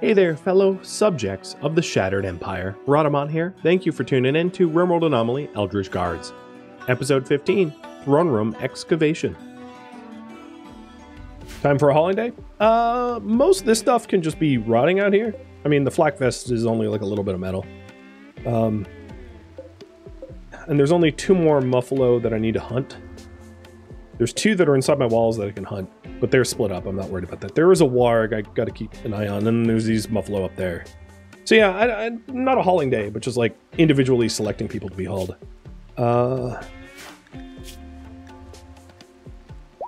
Hey there, fellow subjects of the Shattered Empire. Rhadamant here. Thank you for tuning in to RimWorld Anomaly Eldritch Guards. Episode 15, Throne Room Excavation. Time for a hauling day? Most of this stuff can just be rotting out here. I mean, the flak vest is only like a little bit of metal. And there's only 2 more muffalo that I need to hunt. There's 2 that are inside my walls that I can hunt, but they're split up. I'm not worried about that. There is a warg I got to keep an eye on, and there's these muffalo up there. So yeah, not a hauling day, but just like individually selecting people to be hauled. Are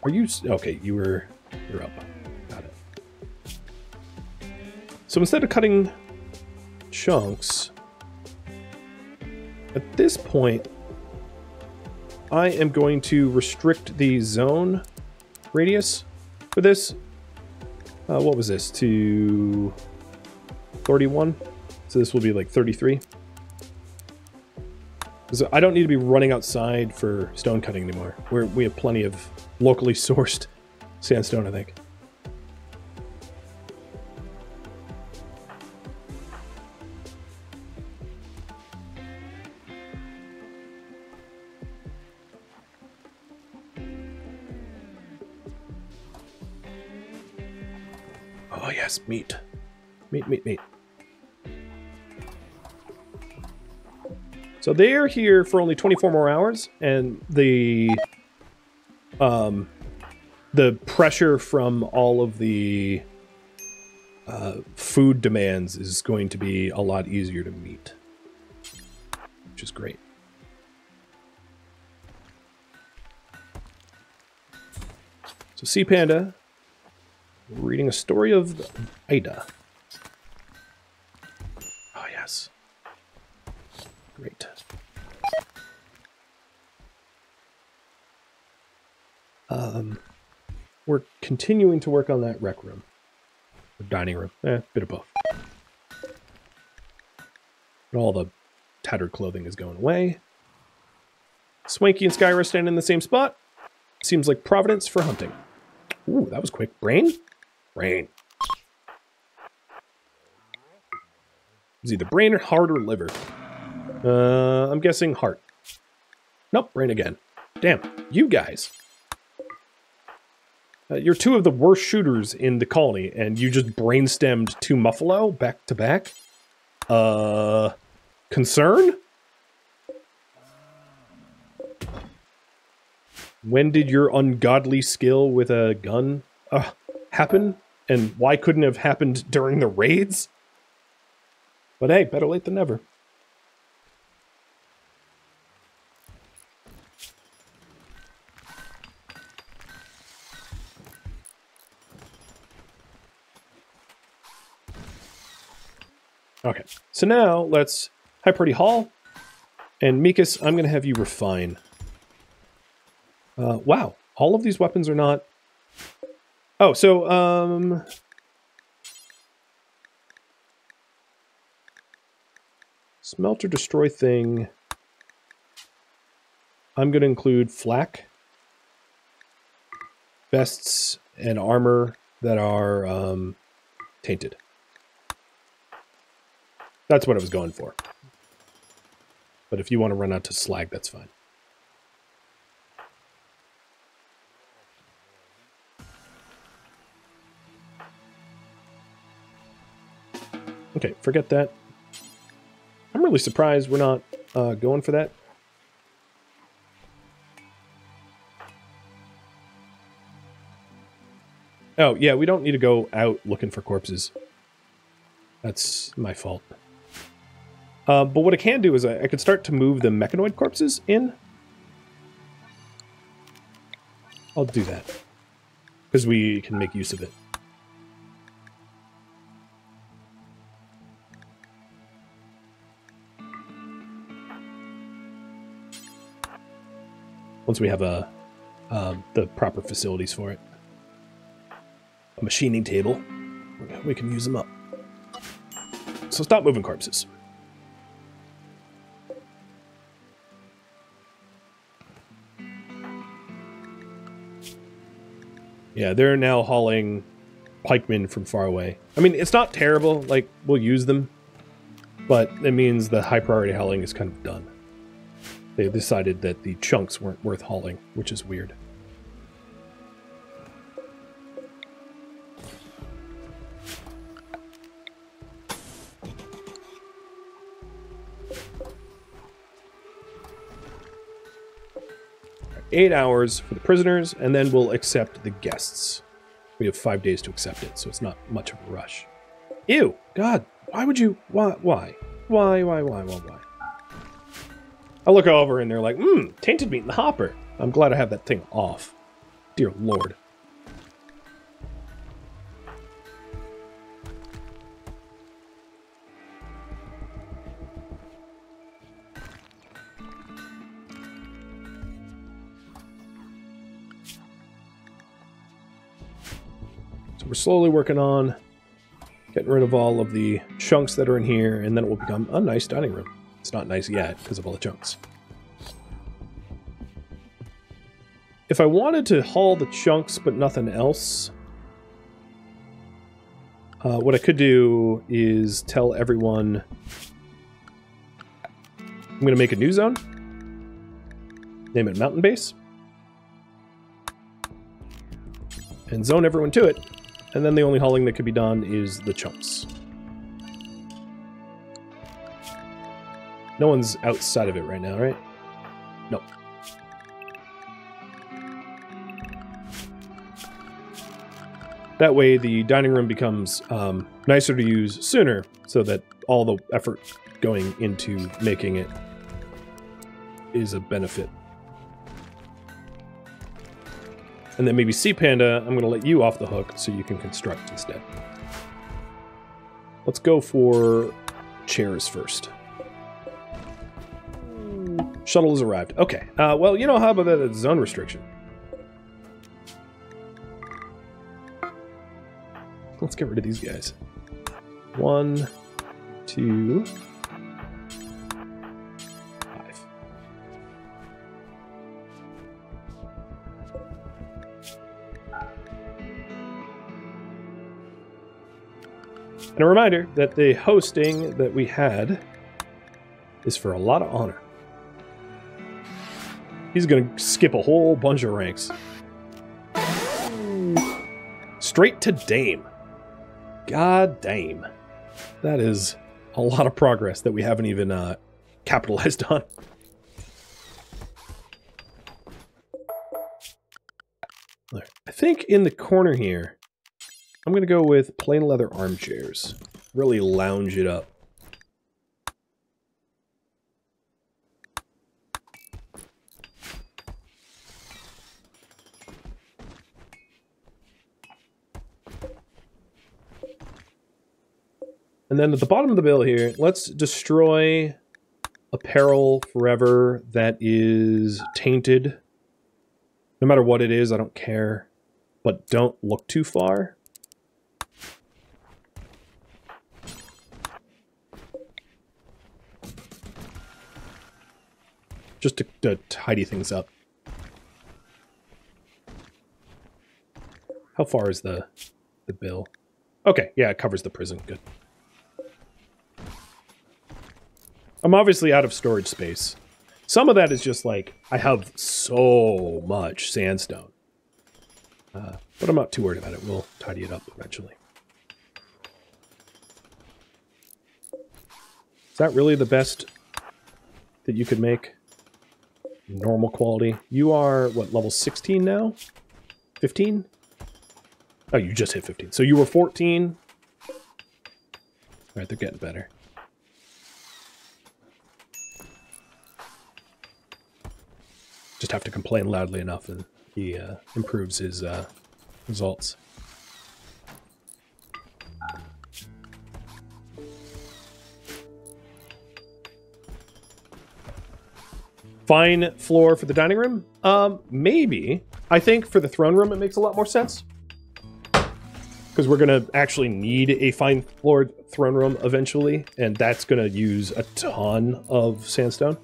you... Okay, you're up. Got it. So instead of cutting chunks, at this point, I am going to restrict the zone radius for this. What was this? To 31? So this will be like 33. So I don't need to be running outside for stone cutting anymore. We have plenty of locally sourced sandstone, I think. Oh yes, meat. Meat. So they're here for only 24 more hours, and the pressure from all of the food demands is going to be a lot easier to meet, which is great. So Sea Panda, reading a story of Ida. Oh yes. Great. We're continuing to work on that rec room. Or dining room. Bit of both. And all the tattered clothing is going away. Swanky and Skyra are standing in the same spot. Seems like Providence for hunting. Ooh, that was quick. Brain? Brain. It's either brain or heart or liver. I'm guessing heart. Nope, brain again. Damn, you guys. You're 2 of the worst shooters in the colony, and you just brainstemmed 2 muffalo back to back? Concern? When did your ungodly skill with a gun happen? And why couldn't it have happened during the raids? But hey, better late than never. Okay, so now let's Hi Party Hall, and Mikas, I'm going to have you refine. Wow, all of these weapons are not... Oh, so, Smelter Destroy thing, I'm going to include flak, vests, and armor that are tainted. That's what I was going for. But if you want to run out to slag, that's fine. Okay, forget that. I'm really surprised we're not going for that. Oh, yeah, we don't need to go out looking for corpses. That's my fault. But what I can do is I could start to move the mechanoid corpses in. I'll do that. Because we can make use of it. Once we have the proper facilities for it. A machining table. We can use them up. So stop moving corpses. Yeah, they're now hauling pikemen from far away. I mean, it's not terrible. Like, we'll use them. But it means the high priority hauling is kind of done. They decided that the chunks weren't worth hauling, which is weird. Right, 8 hours for the prisoners, and then we'll accept the guests. We have 5 days to accept it, so it's not much of a rush. Ew! God, why would you... Why? Why? I look over and they're like, tainted meat in the hopper. I'm glad I have that thing off. Dear Lord. So we're slowly working on getting rid of all of the chunks that are in here, and then it will become a nice dining room. It's not nice yet because of all the chunks. If I wanted to haul the chunks but nothing else, what I could do is tell everyone I'm going to make a new zone. Name it Mountain Base. And zone everyone to it. And then the only hauling that could be done is the chunks. No one's outside of it right now, right? No. That way the dining room becomes nicer to use sooner, so that all the effort going into making it is a benefit. And then maybe Sea Panda, I'm going to let you off the hook so you can construct instead. Let's go for chairs first. Shuttle has arrived. Okay. Well, you know, how about that zone restriction? Let's get rid of these guys. 1, 2, 5. And a reminder that the hosting that we had is for a lot of honor. He's going to skip a whole bunch of ranks. Straight to Dame. God damn. That is a lot of progress that we haven't even capitalized on. I think in the corner here, I'm going to go with plain leather armchairs. Really lounge it up. And then at the bottom of the bill here, let's destroy apparel forever that is tainted. No matter what it is, I don't care. But don't look too far. Just to tidy things up. How far is the bill? Okay, yeah, it covers the prison. Good. I'm obviously out of storage space. Some of that is just like, I have so much sandstone. But I'm not too worried about it. We'll tidy it up eventually. Is that really the best that you could make? Normal quality. You are, what, level 16 now? 15? Oh, you just hit 15. So you were 14. All right, they're getting better. Just have to complain loudly enough and he improves his results. Fine floor for the dining room? Maybe. I think for the throne room it makes a lot more sense. Because we're going to actually need a fine floored throne room eventually, and that's going to use a ton of sandstone.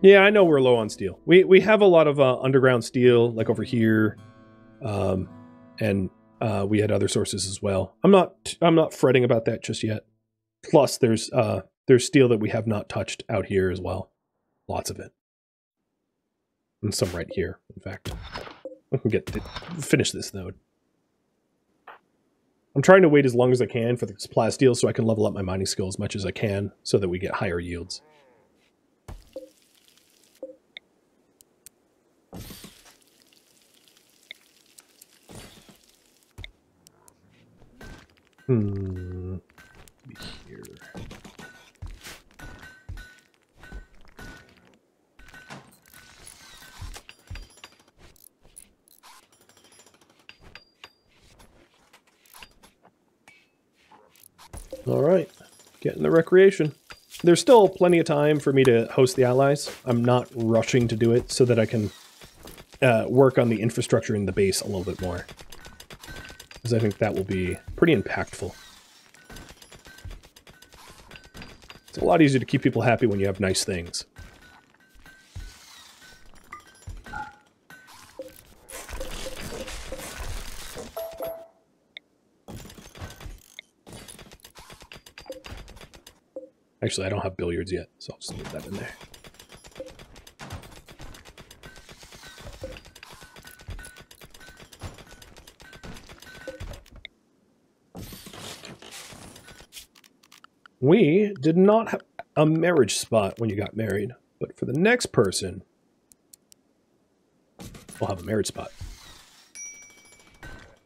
Yeah, I know we're low on steel. We have a lot of underground steel, like over here, and we had other sources as well. I'm not fretting about that just yet. Plus, there's steel that we have not touched out here as well. Lots of it, and some right here. In fact, I can finish this node. I'm trying to wait as long as I can for the plasteel so I can level up my mining skill as much as I can so that we get higher yields. Here. All right, getting the recreation. There's still plenty of time for me to host the allies. I'm not rushing to do it so that I can work on the infrastructure in the base a little bit more, because I think that will be pretty impactful. It's a lot easier to keep people happy when you have nice things. Actually, I don't have billiards yet, so I'll just leave that in there. We did not have a marriage spot when you got married, but for the next person, we'll have a marriage spot.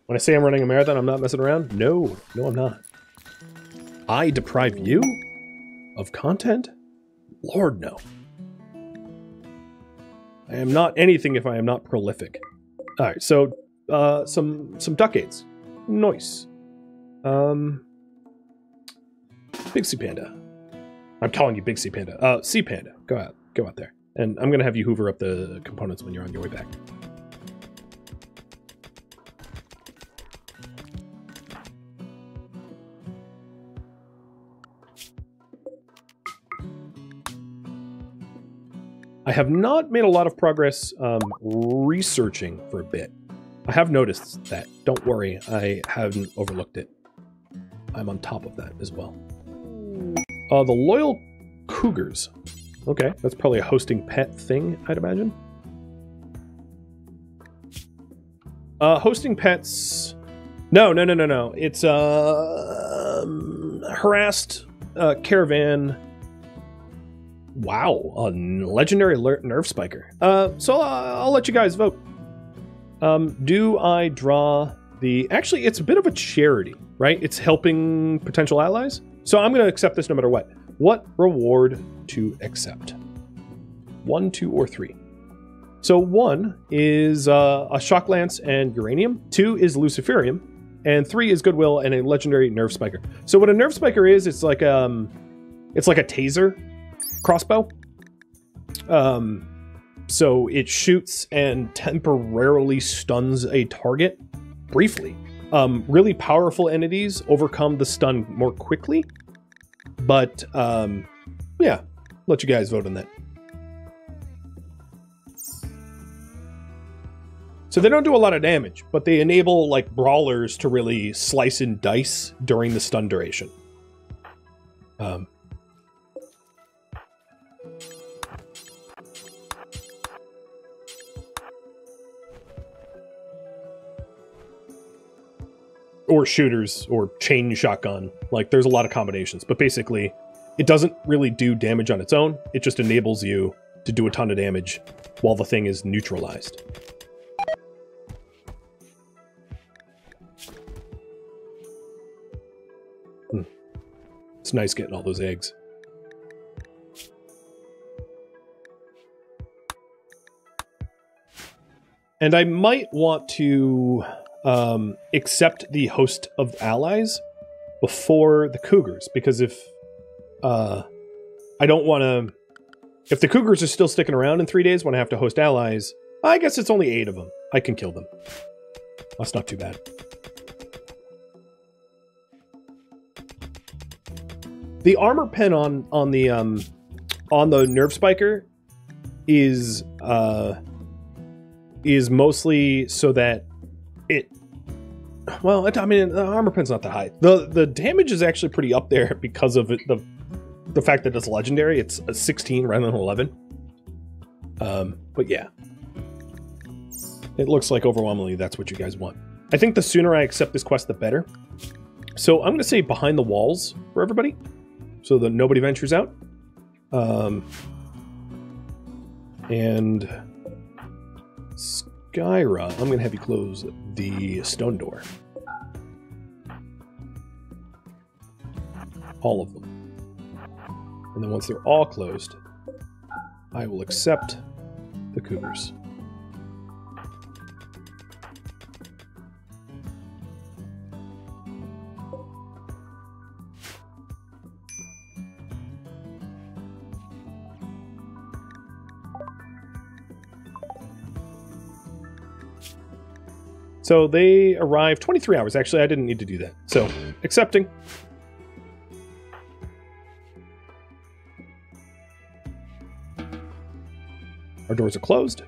When I say I'm running a marathon, I'm not messing around? No, I'm not. I deprive you of content? Lord, no. I am not anything if I am not prolific. Alright, so, some ducades. Nice. Big Sea Panda. I'm calling you Big Sea Panda. Sea Panda. Go out there. And I'm gonna have you hoover up the components when you're on your way back. I have not made a lot of progress researching for a bit. I have noticed that. Don't worry, I haven't overlooked it. I'm on top of that as well. The loyal cougars. Okay, that's probably a hosting pet thing, I'd imagine. Hosting pets... No. It's harassed caravan... Wow, a legendary nerve spiker. So I'll let you guys vote. Do I draw the... Actually, it's a bit of a charity, right? It's helping potential allies. So I'm going to accept this no matter what. What reward to accept? 1, 2, or 3? So 1 is a shock lance and uranium. 2 is luciferium. And 3 is goodwill and a legendary nerve spiker. So what a nerve spiker is, it's like a taser crossbow. So it shoots and temporarily stuns a target briefly. Really powerful entities overcome the stun more quickly, but yeah, let you guys vote on that. So they don't do a lot of damage, but they enable like brawlers to really slice and dice during the stun duration. Or shooters, or chain shotgun. Like, there's a lot of combinations. But basically, it doesn't really do damage on its own. It just enables you to do a ton of damage while the thing is neutralized. It's nice getting all those eggs. And I might want to... accept the host of allies before the cougars, because if I don't want to... If the cougars are still sticking around in 3 days when I have to host allies, I guess it's only 8 of them. I can kill them. That's not too bad. The armor pen on the nerve spiker is mostly so that it. Well, I mean, the armor pen's not that high. The damage is actually pretty up there because of it, the fact that it's legendary. It's a 16 rather than 11. But yeah, it looks like overwhelmingly that's what you guys want. I think the sooner I accept this quest, the better. So I'm going to say behind the walls for everybody, so that nobody ventures out. And Skyra, I'm going to have you close the stone door. All of them. And then once they're all closed, I will accept the cougars. So they arrive 23 hours. Actually, I didn't need to do that. So, accepting. Our doors are closed.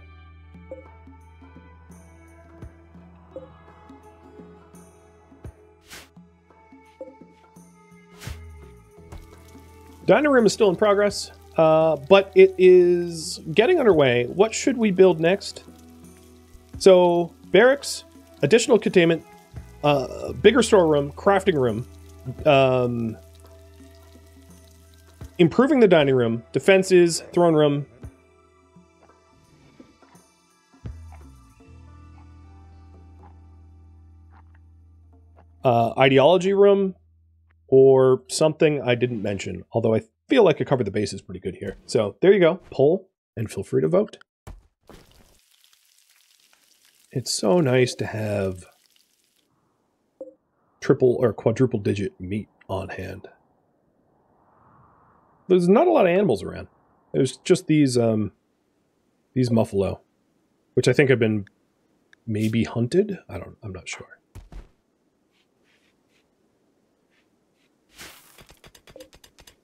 Dining room is still in progress, but it is getting underway. What should we build next? So, barracks, additional containment, bigger storeroom, crafting room, improving the dining room, defenses, throne room. Ideology room, or something I didn't mention, although I feel like I covered the bases pretty good here. So there you go, poll, and feel free to vote. It's so nice to have triple or quadruple digit meat on hand. There's not a lot of animals around. There's just these muffalo, which I think have been maybe hunted. I'm not sure.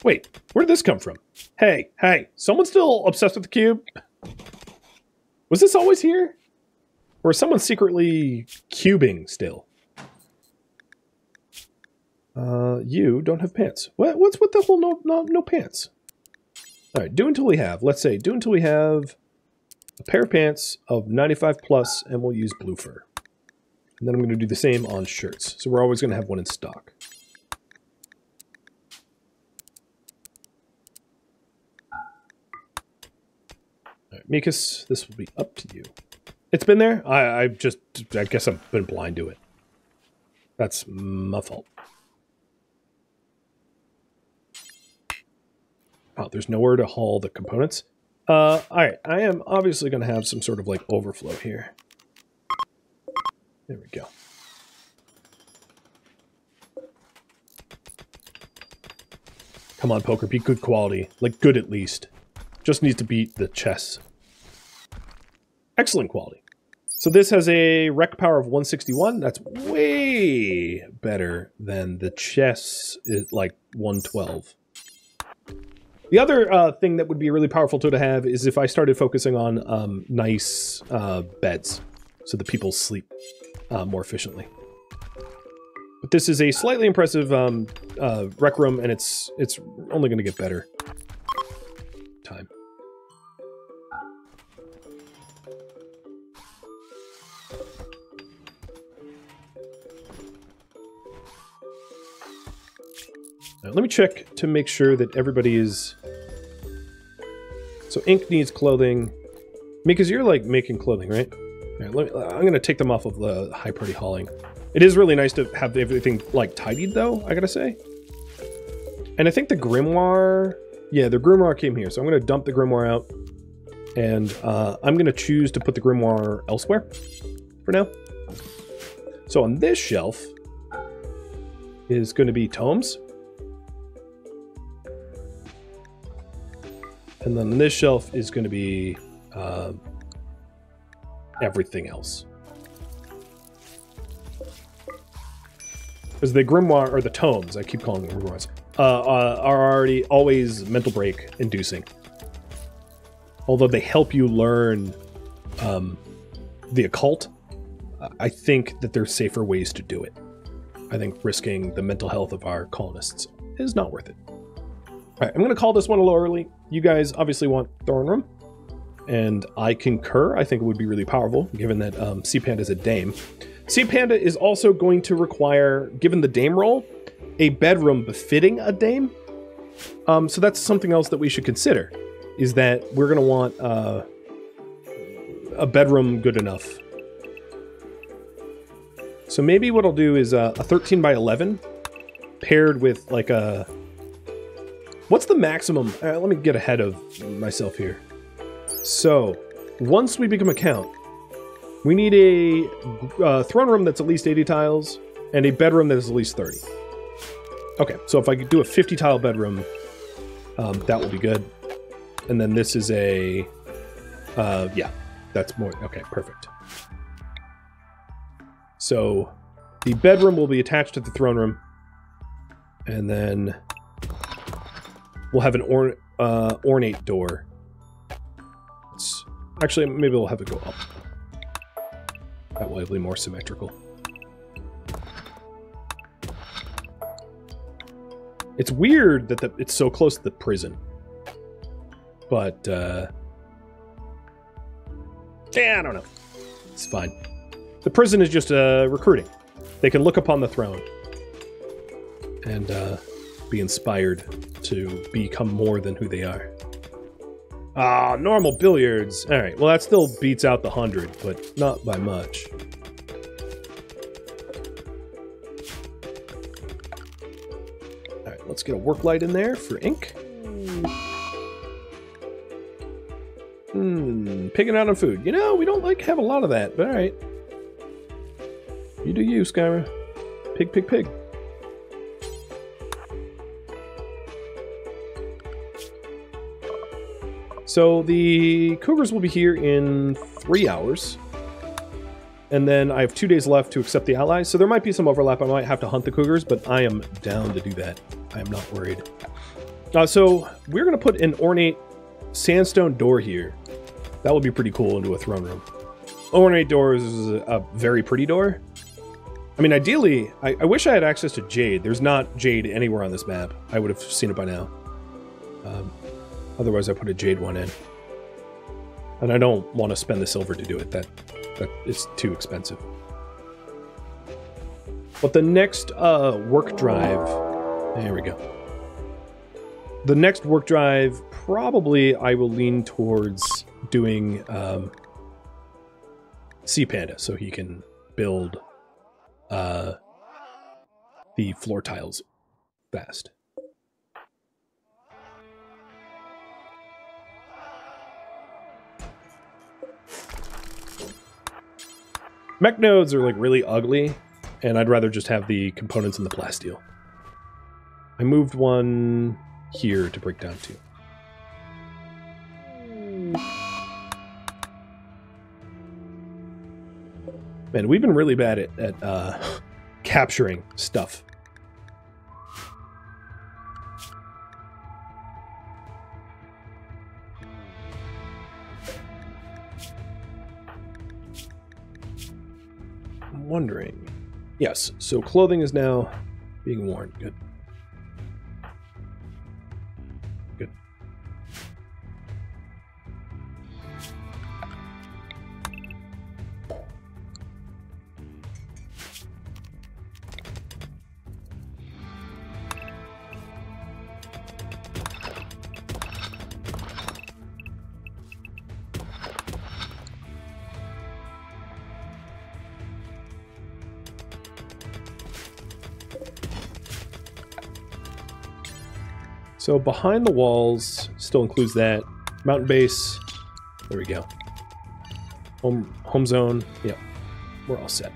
Wait, where did this come from? Hey, someone still obsessed with the cube? Was this always here? Or is someone secretly cubing still? You don't have pants. What's with the whole no pants? Alright, do until we have, let's say, do until we have a pair of pants of 95 plus, and we'll use blue fur. And then I'm going to do the same on shirts. So we're always going to have one in stock. Alright, Mikas, this will be up to you. It's been there. I guess I've been blind to it. That's my fault. Oh, there's nowhere to haul the components. Alright, I am obviously going to have some sort of like overflow here. There we go. Come on, poker, be good quality. Like, good at least. Just needs to beat the chess. Excellent quality. So this has a rec power of 161. That's way better than the chess, like 112. The other thing that would be really powerful to have is if I started focusing on nice beds, so that people sleep more efficiently. But this is a slightly impressive rec room, and it's only going to get better. Time. Now, let me check to make sure that everybody is... So Ink needs clothing. Because you're like making clothing, right? I'm going to take them off of the high party hauling. It is really nice to have everything like tidied though, I gotta say. And I think the grimoire... Yeah, the grimoire came here, so I'm going to dump the grimoire out. And I'm going to choose to put the grimoire elsewhere for now. So on this shelf is going to be tomes. And then on this shelf is going to be everything else. Because the grimoire, or the tomes, I keep calling them grimoires, are already always mental break inducing. although they help you learn the occult, I think that there's safer ways to do it. I think risking the mental health of our colonists is not worth it. All right, I'm going to call this one a little early. You guys obviously want throne room, and I concur. I think it would be really powerful, given that Sea Panda is a dame. Sea Panda is also going to require, given the dame role, a bedroom befitting a dame. So that's something else that we should consider, is that we're going to want a bedroom good enough. So maybe what I'll do is a 13 by 11 paired with like a... What's the maximum? Let me get ahead of myself here. So once we become a count, we need a throne room that's at least 80 tiles and a bedroom that is at least 30. Okay, so if I could do a 50 tile bedroom, that would be good. And then this is a... yeah, that's more... Okay, perfect. So the bedroom will be attached to the throne room, and then we'll have an ornate door. Actually, maybe we'll have it go up. That way it'll be more symmetrical. It's weird that it's so close to the prison. But, yeah, I don't know. It's fine. The prison is just recruiting. They can look upon the throne and be inspired to become more than who they are. Ah, normal billiards. All right, well, that still beats out the 100, but not by much. All right, let's get a work light in there for ink. Picking out on food. You know, we don't have a lot of that, but all right. You do you, Skyra. Pig, pig, pig. So the cougars will be here in 3 hours. And then I have 2 days left to accept the allies. So there might be some overlap. I might have to hunt the cougars, but I am down to do that. I am not worried. So we're going to put an ornate sandstone door here. That would be pretty cool into a throne room. Ornate door is a very pretty door. I mean, ideally, I wish I had access to jade. There's not jade anywhere on this map. I would have seen it by now. Otherwise, I put a jade one in. And I don't want to spend the silver to do it. That is too expensive. But the next work drive... There we go. The next work drive, probably I will lean towards doing Sea Panda, so he can build the floor tiles fast. Mech nodes are like really ugly, and I'd rather just have the components in the plasteel. I moved one here to break down to. Man, we've been really bad at capturing stuff. I'm wondering. Yes, so clothing is now being worn. Good. Good. So behind the walls still includes that. Mountain base. There we go. Home zone. Yep. We're all set.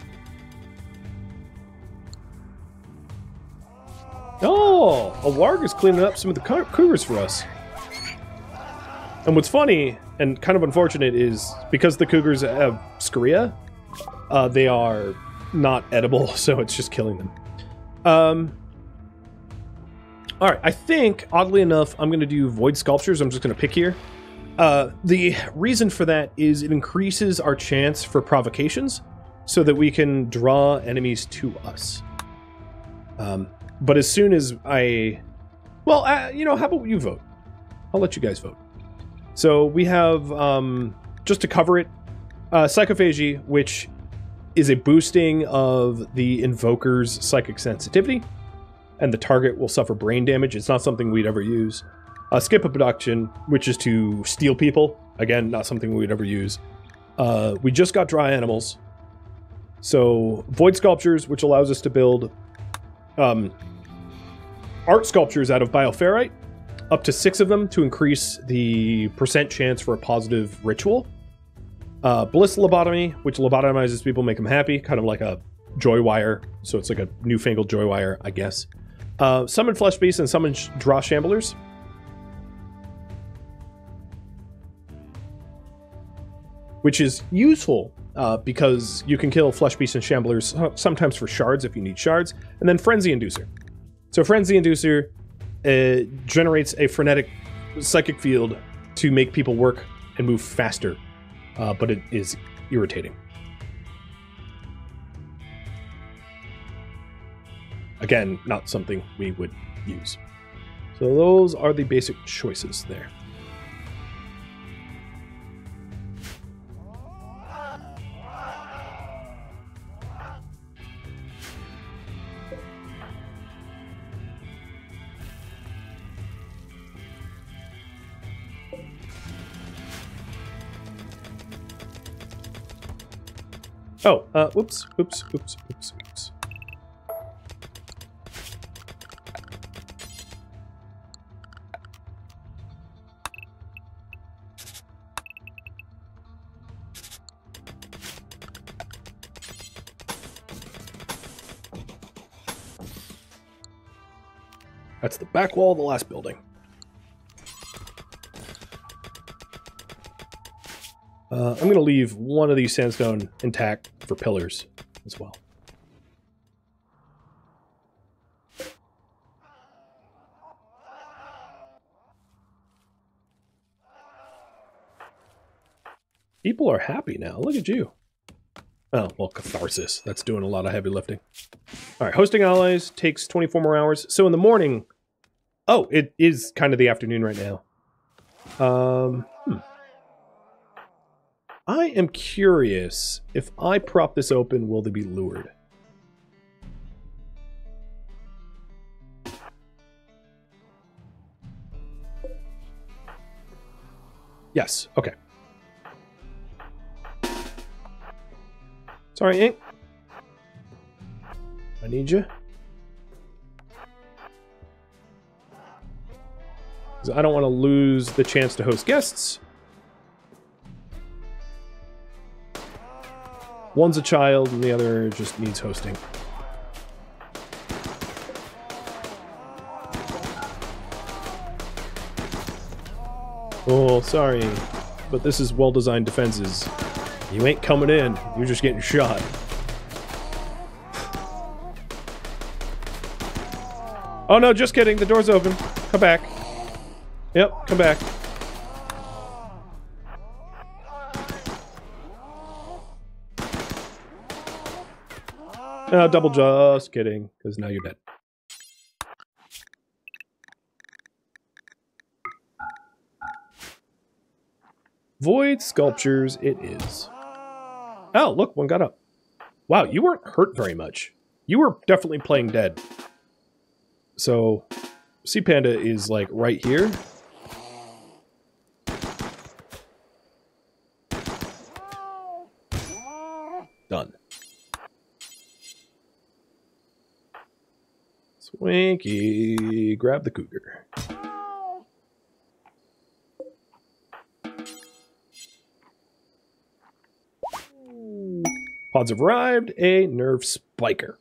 Oh! A warg is cleaning up some of the cougars for us. And what's funny, and kind of unfortunate, is because the cougars have scoria, they are not edible, so it's just killing them. Alright, I think, oddly enough, I'm going to do void sculptures. I'm just going to pick here. The reason for that is it increases our chance for provocations so that we can draw enemies to us. But as soon as well, you know, how about you vote? I'll let you guys vote. So we have, just to cover it, Psychophagy, which is a boosting of the Invoker's psychic sensitivity, and the target will suffer brain damage. It's not something we'd ever use. Skip Abduction, which is to steal people. Again, not something we'd ever use. We just got Dry Animals. So Void Sculptures, which allows us to build art sculptures out of bioferrite, up to 6 of them to increase the % chance for a positive ritual. Bliss Lobotomy, which lobotomizes people, make them happy, kind of like a joy wire. So it's like a newfangled joy wire, I guess. Summon Flesh Beasts and Summon Draw Shamblers. Which is useful because you can kill Flesh Beasts and Shamblers sometimes for shards if you need shards. And then Frenzy Inducer. So Frenzy Inducer generates a frenetic psychic field to make people work and move faster, but it is irritating. Again, not something we would use. So those are the basic choices there. Oh, whoops. That's the back wall of the last building. I'm going to leave one of these sandstone intact for pillars as well. People are happy now. Look at you. Oh, well, Catharsis. That's doing a lot of heavy lifting. All right, hosting allies takes 24 more hours. So in the morning... Oh, it is kind of the afternoon right now. I am curious, if I prop this open, will they be lured? Yes, okay. Sorry, Ink. I need you. Because I don't want to lose the chance to host guests. One's a child and the other just needs hosting. Oh, sorry, but this is well-designed defenses. You ain't coming in, you're just getting shot. Oh no, just kidding, the door's open. Come back. Yep, come back. Double just kidding, because now you're dead. Void Sculptures it is. Oh, look, one got up. Wow, you weren't hurt very much. You were definitely playing dead. So, Sea Panda is like right here. Done. Swinky, grab the cougar. Pods have arrived. A nerve spiker.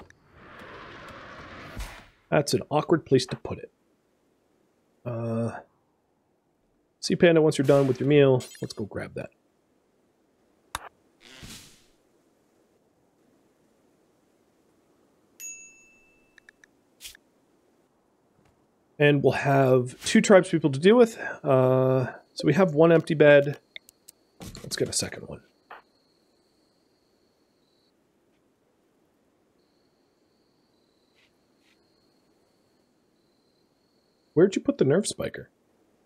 That's an awkward place to put it. Sea Panda, once you're done with your meal, let's go grab that. And we'll have 2 tribespeople to deal with. So we have one empty bed. Let's get a second one. Where'd you put the nerve spiker?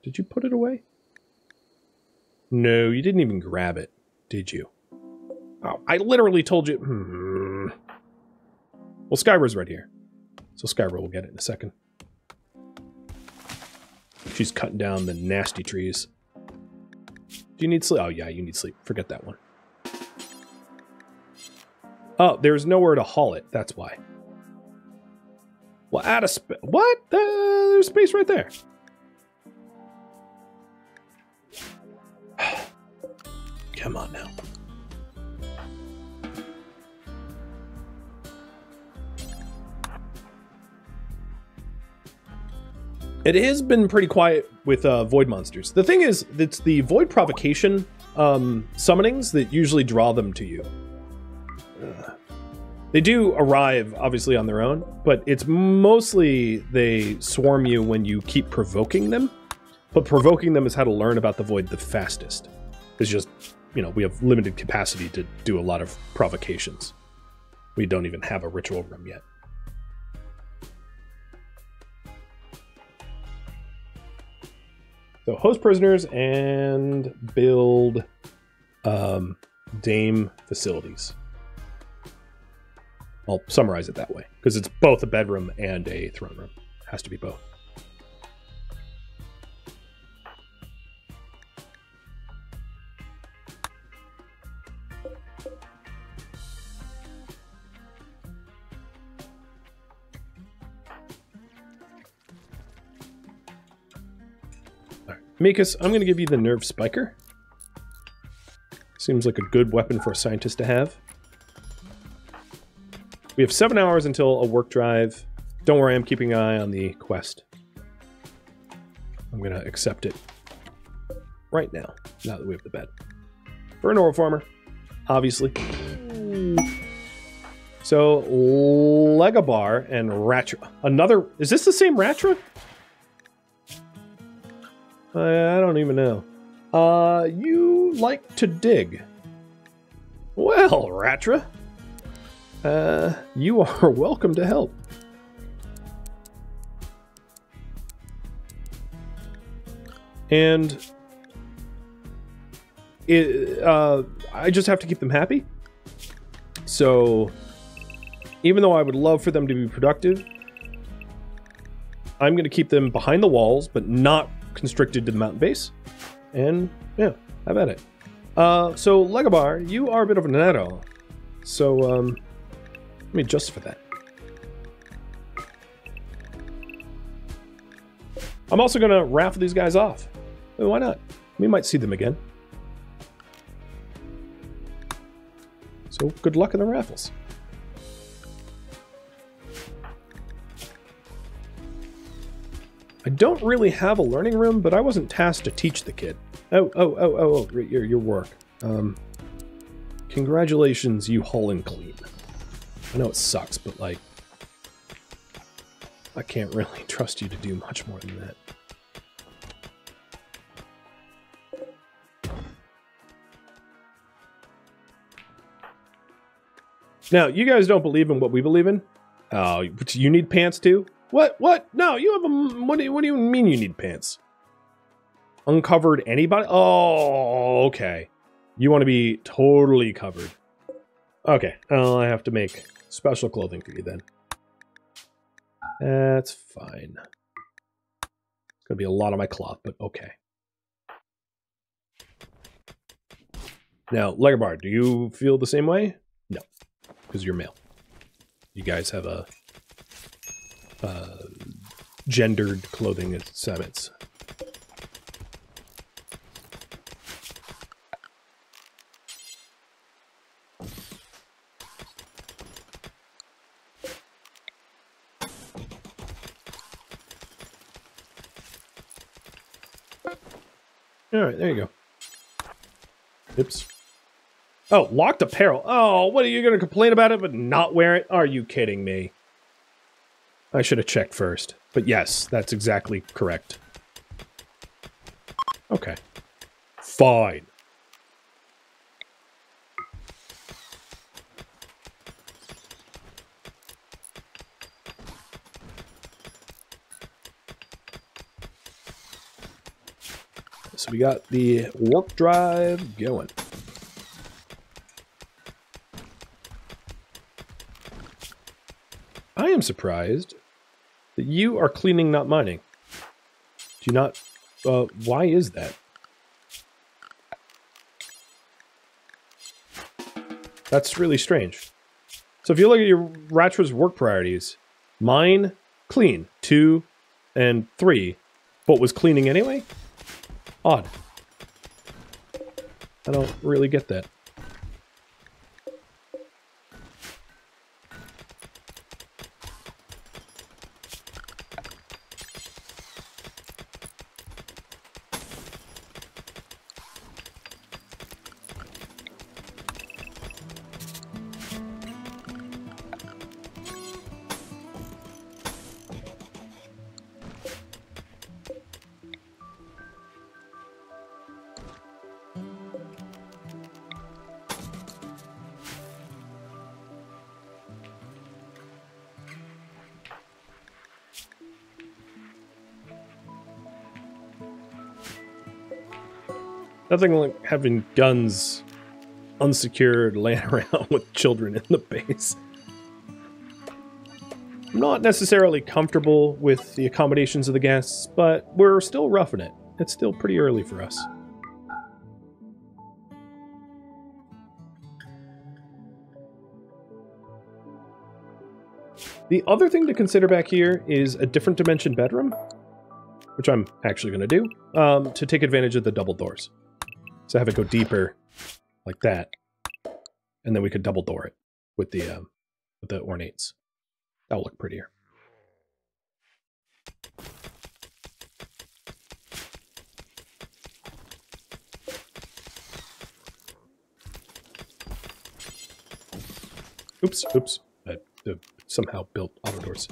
Did you put it away? No, you didn't even grab it, did you? Oh, I literally told you. Well, Skyra's right here. So Skyra will get it in a second. She's cutting down the nasty trees. Do you need sleep? Oh, yeah, you need sleep. Forget that one. Oh, there's nowhere to haul it. That's why. Well, out of space. What? There's space right there. Come on now. It has been pretty quiet with void monsters. The thing is, it's the void provocation summonings that usually draw them to you. They do arrive, obviously, on their own, but it's mostly they swarm you when you keep provoking them. But provoking them is how to learn about the void the fastest. It's just, you know, we have limited capacity to do a lot of provocations. We don't even have a ritual room yet. So host prisoners and build Dame facilities. I'll summarize it that way, because it's both a bedroom and a throne room. Has to be both. Mikas, I'm going to give you the nerve spiker. Seems like a good weapon for a scientist to have. We have 7 hours until a work drive. Don't worry, I'm keeping an eye on the quest. I'm going to accept it right now that we have the bed. For an oral farmer, obviously. So, Legabar and Ratra. Another... Is this the same Ratra? I don't even know. You like to dig. Well, Ratra. You are welcome to help. And I just have to keep them happy. So, even though I would love for them to be productive, I'm going to keep them behind the walls, but not constricted to the mountain base. And, yeah, have at it. So, Legabar, you are a bit of an adult. So, let me adjust for that. I'm also going to raffle these guys off. Why not? We might see them again. So, good luck in the raffles. I don't really have a learning room, but I wasn't tasked to teach the kid. Oh, your work. Congratulations, you haul and clean. I know it sucks, but like, I can't really trust you to do much more than that. Now, you guys don't believe in what we believe in? Oh, you need pants too? What? No, you have a... What do you mean you need pants? Uncovered anybody? Oh, okay. You want to be totally covered. Okay, I have to make special clothing for you then. That's fine. It's going to be a lot of my cloth, but okay. Now, Legabar, do you feel the same way? No, because you're male. You guys have a... gendered clothing habits. Alright, there you go. Oops. Oh, locked apparel. Oh, what are you going to complain about it but not wear it? Are you kidding me? I should have checked first. But yes, that's exactly correct. Okay. Fine. So we got the warp drive going. I am surprised that you are cleaning, not mining. Do you not... why is that? That's really strange. So if you look at your Ratra's work priorities, mine, clean, 2 and 3, but was cleaning anyway? Odd. I don't really get that. Nothing like having guns unsecured laying around with children in the base. I'm not necessarily comfortable with the accommodations of the guests, but we're still roughing it. It's still pretty early for us. The other thing to consider back here is a different dimension bedroom, which I'm actually going to do, to take advantage of the double doors. So have it go deeper, like that, and then we could double door it with the ornates. That'll look prettier. Oops, oops. I somehow built auto doors.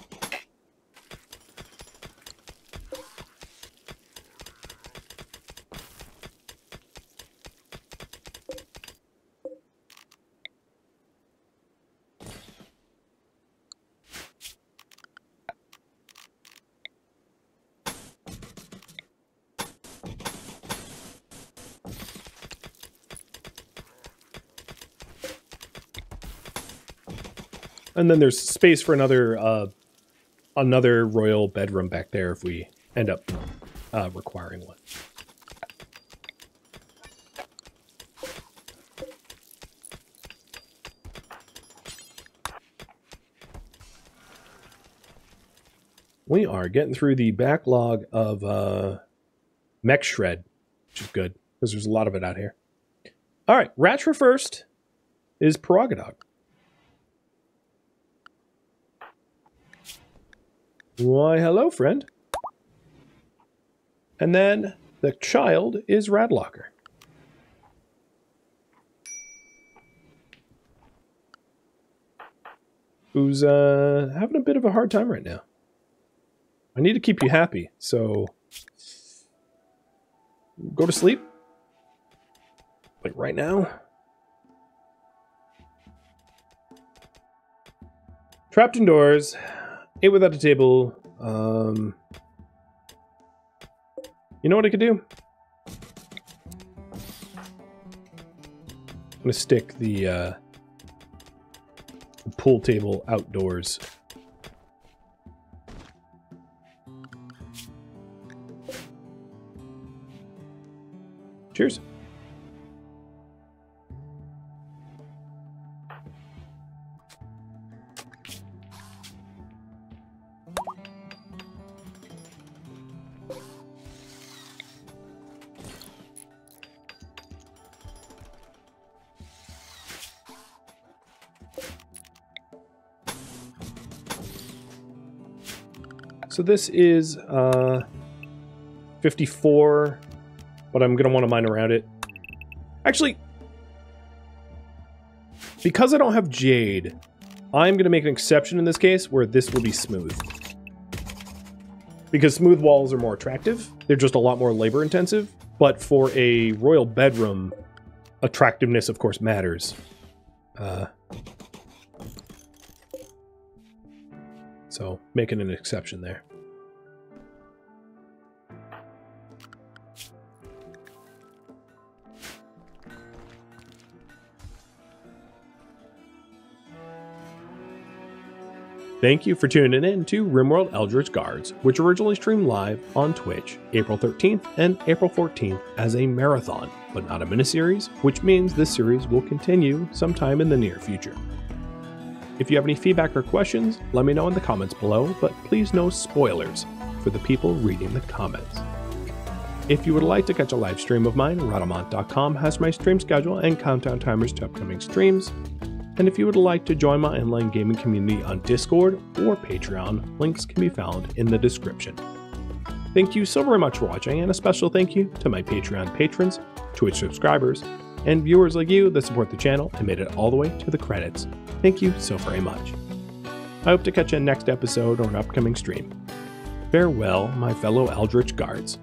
And then there's space for another royal bedroom back there if we end up requiring one. We are getting through the backlog of mech shred, which is good, because there's a lot of it out here. All right, Ratra first is Prerogadog. Why, hello, friend. And then the child is Radlocker. Who's having a bit of a hard time right now. I need to keep you happy, so go to sleep. Like right now. Trapped indoors. Ate without a table. You know what I could do? I'm gonna stick the pool table outdoors. Cheers. So this is 54, but I'm going to want to mine around it. Actually, because I don't have Jade, I'm going to make an exception in this case where this will be smooth. Because smooth walls are more attractive. They're just a lot more labor intensive, But for a royal bedroom, attractiveness, of course, matters. So, making an exception there. Thank you for tuning in to RimWorld Eldritch Guards, which originally streamed live on Twitch April 13th and April 14th as a marathon, but not a miniseries, which means this series will continue sometime in the near future. If you have any feedback or questions, let me know in the comments below, but please no spoilers for the people reading the comments. If you would like to catch a live stream of mine, Rhadamant.com has my stream schedule and countdown timers to upcoming streams. And if you would like to join my online gaming community on Discord or Patreon, links can be found in the description. Thank you so very much for watching, and a special thank you to my Patreon patrons, Twitch subscribers, and viewers like you that support the channel and made it all the way to the credits. Thank you so very much. I hope to catch you in next episode or an upcoming stream. Farewell, my fellow Eldritch Guards.